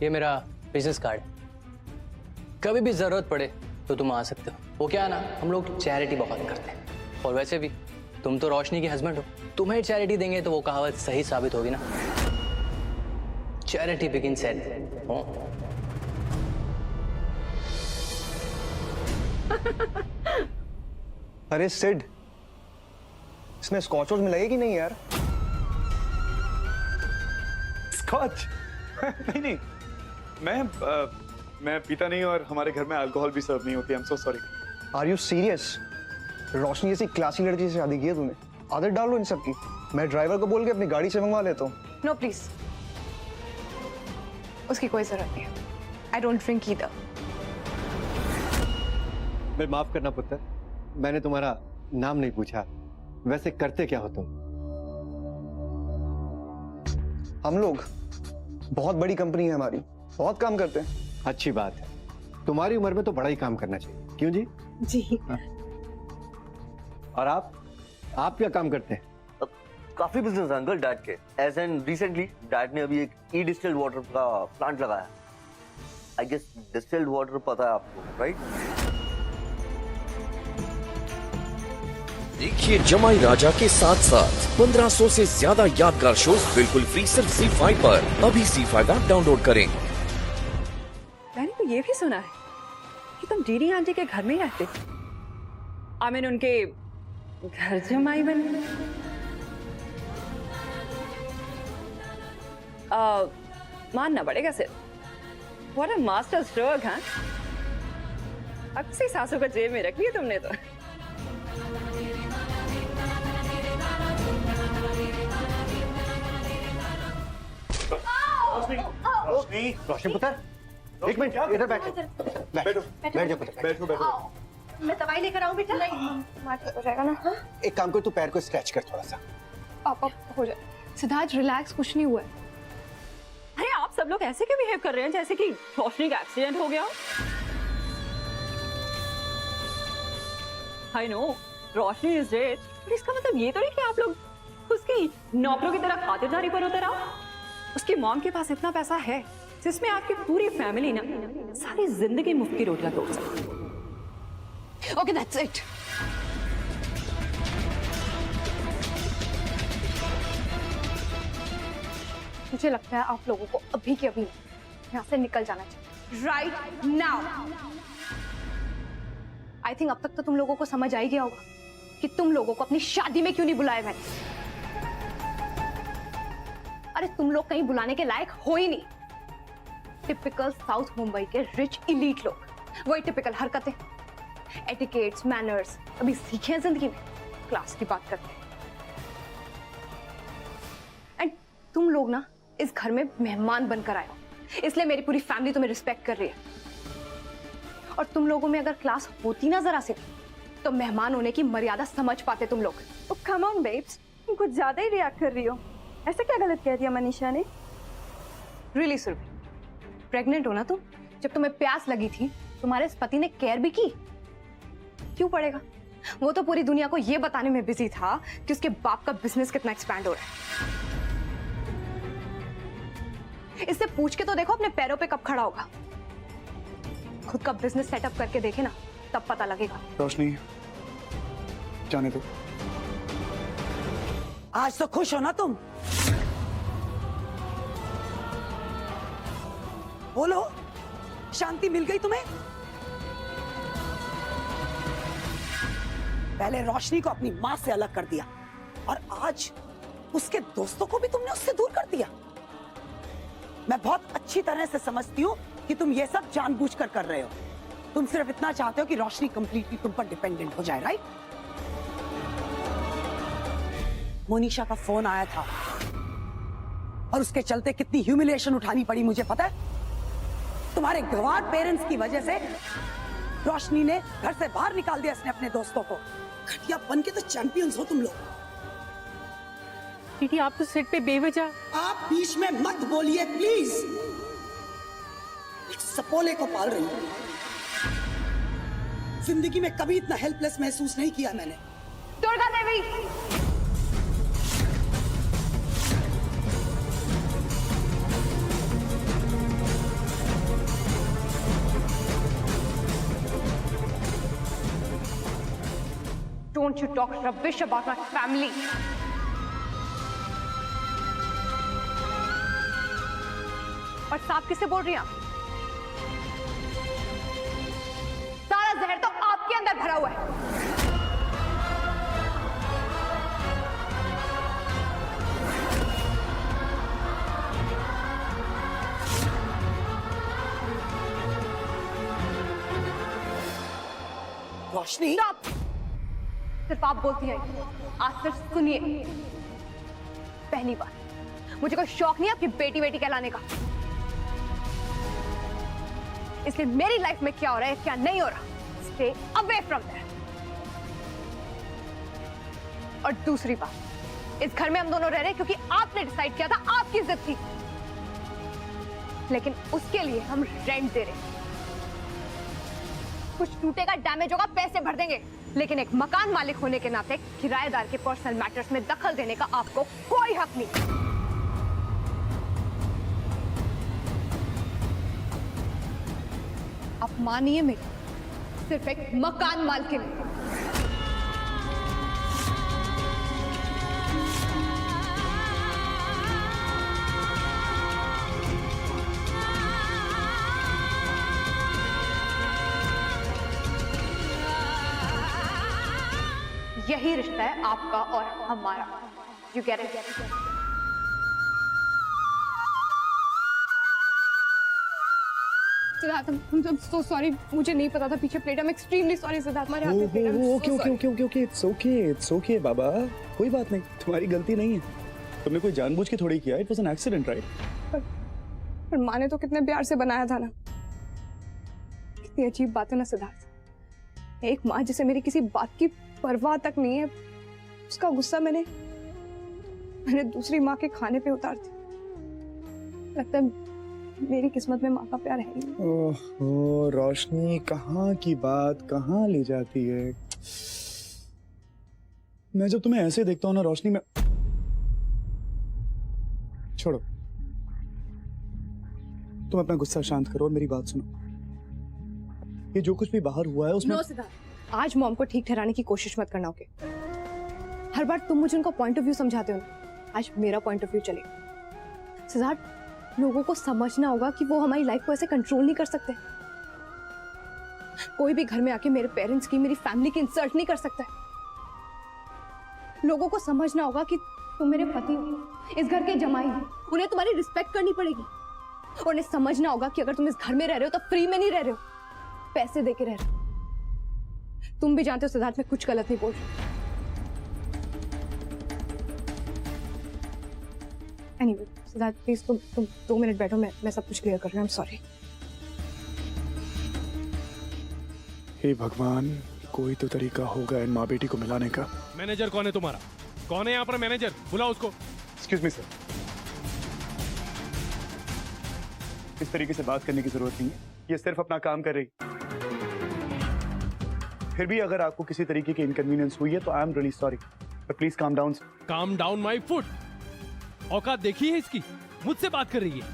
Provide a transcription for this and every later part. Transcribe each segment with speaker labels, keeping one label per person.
Speaker 1: ये मेरा business card, कभी भी जरूरत पड़े तो तुम आ सकते हो। वो क्या है ना, हम लोग चैरिटी बहुत करते हैं। और वैसे भी तुम तो रोशनी के हस्बैंड हो, तुम्हें चैरिटी देंगे तो वो कहावत सही साबित होगी ना, चैरिटी बिगिंस एट होम।
Speaker 2: अरे सिड, इसमें स्कॉच वॉच मिलाइए कि नहीं यार?
Speaker 3: स्कॉच? नहीं नहीं, मैं पीता नहीं और हमारे घर में अल्कोहल भी सर्व नहीं होती। I am so sorry.
Speaker 2: Are you serious? Roshni जैसी क्लासी लड़की से शादी की है तूने? आदत डालो इन सब की। मैं ड्राइवर को बोल के अपनी गाड़ी से मंगवा लेता हूँ।
Speaker 4: नो प्लीज, उसकी कोई जरूरत नहीं है। I don't drink either.
Speaker 5: मैं माफ करना पुत्र, मैंने तुम्हारा नाम नहीं पूछा। वैसे करते क्या हो तुम?
Speaker 2: हम लोग बहुत बड़ी कंपनी है हमारी, बहुत काम करते हैं।
Speaker 5: अच्छी बात है, तुम्हारी उम्र में तो बड़ा ही काम करना चाहिए। क्यों जी?
Speaker 4: जी।
Speaker 5: और आप क्या काम करते हैं?
Speaker 6: काफी बिजनेस अंकल डैड के। एज एंड रिसेंटली डैड ने अभी एक ई डिस्टिल्ड वाटर का प्लांट लगाया। आई गेस डिस्टिल्ड वाटर पता है आपको, राइट?
Speaker 7: देखिए जमाई राजा के साथ साथ 1500 से ज्यादा यादगार शोज बिल्कुल फ्री सिर्फ ZEE5 पर। अभी ZEE5 ऐप डाउनलोड करें।
Speaker 4: मैंने तो ये भी सुना है कि तुम डीडी आंटी के घर में ही रहते। आई मीन उनके घर जमाई बन मानना पड़ेगा सिर्फ। What a master stroke. हाँ, अक्सी सासू को जेब में रख लिया तुमने तो।
Speaker 5: रोशनी पुत्र, एक मिनट, इधर बैठ जा पुत्र।
Speaker 3: बैठो।
Speaker 8: मैं दवाई लेकर आऊं बेटा? नहीं,
Speaker 4: हो जाएगा ना।
Speaker 5: एक काम कर, तू पैर को स्ट्रेच कर थोड़ा सा।
Speaker 4: पापा हो जाए। सिद्धार्थ रिलैक्स, कुछ नहीं हुआ है। अरे आप सब लोग ऐसे क्यों बिहेव कर रहे हैं जैसे कि रोशनी का एक्सीडेंट हो गया? I know Roshni is dead, पर इसका मतलब ये तो नहीं कि आप लोग उसकी नौकरों की तरह खातिरदारी पर उतर आओ। उसकी मॉम के पास इतना पैसा है जिसमें आपकी पूरी फैमिली ना सारी जिंदगी मुफ्त की रोटियां तोड़ सकती। Okay that's it. मुझे लगता है आप लोगों को अभी के अभी यहाँ से निकल जाना चाहिए, राइट नाउ। आई थिंक अब तक तो तुम लोगों को समझ आ ही गया होगा कि तुम लोगों को अपनी शादी में क्यों नहीं बुलाया मैंने। अरे तुम लोग कहीं बुलाने के लायक हो ही नहीं। टिपिकल साउथ मुंबई के रिच इलीट लोग, वही टिपिकल हरकतें, एटिकेट्स, मैनर्स अभी सीखे हैं जिंदगी में, क्लास की बात करते हैं। एंड तुम लोग ना इस घर में मेहमान बनकर आए हो, इसलिए मेरी पूरी फैमिली तुम्हें रिस्पेक्ट कर रही है। और तुम लोगों में अगर क्लास होती ना जरा से, तो मेहमान होने की मर्यादा समझ पाते तुम लोग।
Speaker 8: कम ऑन बेब्स, तुम कुछ ज्यादा ही रिएक्ट कर रही हो। ऐसा क्या गलत कह दिया मनीषा ने?
Speaker 4: रियली सुरभि, प्रेग्नेंट हो ना तुम? जब तुम्हें प्यास लगी थी तुम्हारे पति ने केयर भी की? क्यों पड़ेगा? वो तो पूरी दुनिया को ये बताने में बिजी था कि उसके बाप का बिजनेस कितना एक्सपैंड हो रहा है। इससे पूछ के तो देखो अपने पैरों पे कब खड़ा होगा। खुद का बिजनेस सेटअप करके देखे ना, तब पता लगेगा।
Speaker 3: रोशनी, जाने दो।
Speaker 9: आज तो खुश हो ना तुम? बोलो, शांति मिल गई तुम्हें? पहले रोशनी को अपनी मां से अलग कर दिया और आज उसके दोस्तों को भी तुमने उससे दूर कर दिया। मैं बहुत अच्छी तरह से समझती हूँ कि तुम ये सब जानबूझकर कर रहे हो। तुम सिर्फ इतना चाहते हो कि रोशनी कंप्लीटली तुम पर डिपेंडेंट हो जाए, राइट? मोनिशा का फोन आया था और उसके चलते कितनी ह्यूमिलिएशन उठानी पड़ी मुझे पता है। तुम्हारे गंवार पेरेंट्स की वजह से रोशनी ने घर से बाहर निकाल दिया इसने अपने दोस्तों को। घटिया बन के तो चैंपियंस हो तुम लोग।
Speaker 10: दीदी आप तो सिर पे बेवजह।
Speaker 9: आप बीच में मत बोलिए प्लीज। एक सपोले को पाल रही हूं। जिंदगी में कभी इतना हेल्पलेस महसूस नहीं किया मैंने।
Speaker 4: Durga Devi,
Speaker 8: Don't you talk rubbish about my family. और साफ किससे बोल रही हैं आप? सारा जहर तो आपके अंदर भरा हुआ है।
Speaker 9: रोशनी,
Speaker 8: Stop! सिर्फ आप बोलती हैं, आज सिर्फ सुनिए। पहली बार, मुझे कोई शौक नहीं है आपकी बेटी बेटी कहलाने का, इसलिए मेरी लाइफ में क्या हो रहा है क्या नहीं हो रहा, स्टे अवे फ्रॉम दैट। और दूसरी बात, इस घर में हम दोनों रह रहे हैं क्योंकि आपने डिसाइड किया था, आपकी जिद थी, लेकिन उसके लिए हम रेंट दे रहे हैं। कुछ टूटेगा, डैमेज होगा, पैसे भर देंगे, लेकिन एक मकान मालिक होने के नाते किराएदार के पर्सनल मैटर्स में दखल देने का आपको कोई हक नहीं। आप मानिए मेरी, सिर्फ एक मकान मालकिन है। यही रिश्ता है आपका और हमारा। You get it? Siddharth, I'm so sorry, मुझे नहीं पता था पीछे plate. I'm extremely sorry Siddharth, हमारे हाथ में plate. I'm so sorry.
Speaker 3: Okay, it's okay बाबा, कोई बात नहीं, तुम्हारी गलती नहीं है। तुमने कोई जानबूझ के थोड़ी किया, it was an accident, right?
Speaker 8: पर माँ ने तो कितने प्यार से बनाया था ना। कितनी अजीब बात है ना सिद्धार्थ, एक माँ जिसे मेरी किसी बात की परवाह तक नहीं है, उसका गुस्सा मैंने दूसरी माँ के खाने पे उतार दिया। लगता है मेरी किस्मत में माँ का प्यार है ही।
Speaker 3: ओह रोशनी, कहाँ की बात कहाँ ले जाती है। मैं जब तुम्हें ऐसे देखता हूँ ना रोशनी, मैं छोड़ो, तुम अपना गुस्सा शांत करो और मेरी बात सुनो। ये जो कुछ भी बाहर हुआ है उसमें
Speaker 8: आज मॉम को ठीक ठहराने की कोशिश मत करना, ओके? हर बार तुम मुझे उनका पॉइंट ऑफ व्यू समझाते हो ना, आज मेरा पॉइंट ऑफ व्यू चलेगा। सिद्धार्थ, लोगों को समझना होगा कि वो हमारी लाइफ को ऐसे कंट्रोल नहीं कर सकते। कोई भी घर में आके मेरे पेरेंट्स की, मेरी फैमिली की इंसल्ट नहीं कर सकता है। लोगों को समझना होगा कि तुम मेरे पति हो, इस घर के जमाई हो, उन्हें तुम्हारी रिस्पेक्ट करनी पड़ेगी। और उन्हें समझना होगा कि अगर तुम इस घर में रह रहे हो तो फ्री में नहीं रह रहे हो, पैसे दे के रह रहे हो। तुम भी जानते हो सिद्धार्थ, मैं कुछ गलत नहीं बोल रही। एनीवे सिद्धार्थ, प्लीज तुम 2 मिनट बैठो, मैं सब कुछ क्लियर कर रही हूँ। I am sorry.
Speaker 3: हे भगवान, कोई तो तरीका होगा इन माँ बेटी को मिलाने का।
Speaker 10: मैनेजर कौन है तुम्हारा? कौन है यहाँ पर मैनेजर? बुलाओ उसको।
Speaker 3: एक्सक्यूज मी सर, इस तरीके से बात करने की जरूरत नहीं है, ये सिर्फ अपना काम कर रही। फिर भी अगर आपको किसी तरीके की इनकन्वीनियंस हुई है तो I am really sorry, but please calm down.
Speaker 10: Calm down my foot. औकात देखी है इसकी, मुझसे बात कर रही है।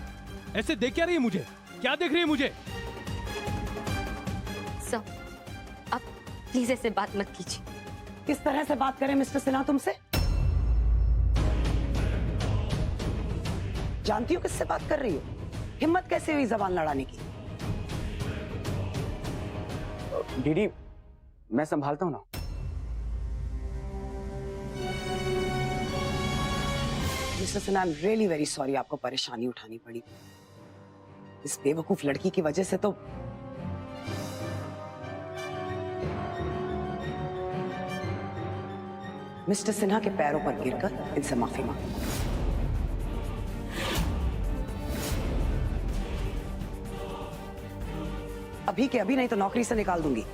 Speaker 10: ऐसे देख क्या रही है मुझे? क्या देख रही है मुझे?
Speaker 11: सर, आप प्लीज ऐसे बात मत कीजिए।
Speaker 9: किस तरह से बात करें मिस्टर सिन्हा तुमसे? जानती हो किससे बात कर रही हो? हिम्मत कैसे हुई जबान लड़ाने की?
Speaker 12: दीदी, मैं संभालता हूं ना।
Speaker 9: Mister Sinha, I am really very sorry आपको परेशानी उठानी पड़ी। इस बेवकूफ लड़की की वजह से तो मिस्टर सिन्हा के पैरों पर गिरकर इनसे माफी मांगो। अभी के अभी, नहीं तो नौकरी से निकाल दूंगी।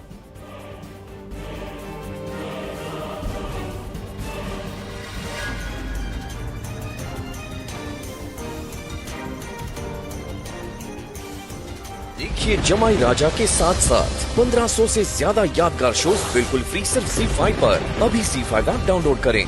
Speaker 7: देखिए जमाई राजा के साथ साथ 1500 से ज्यादा यादगार शोज बिल्कुल फ्री सिर्फ ZEE5 पर। अभी ZEE5 ऐप डाउनलोड करें।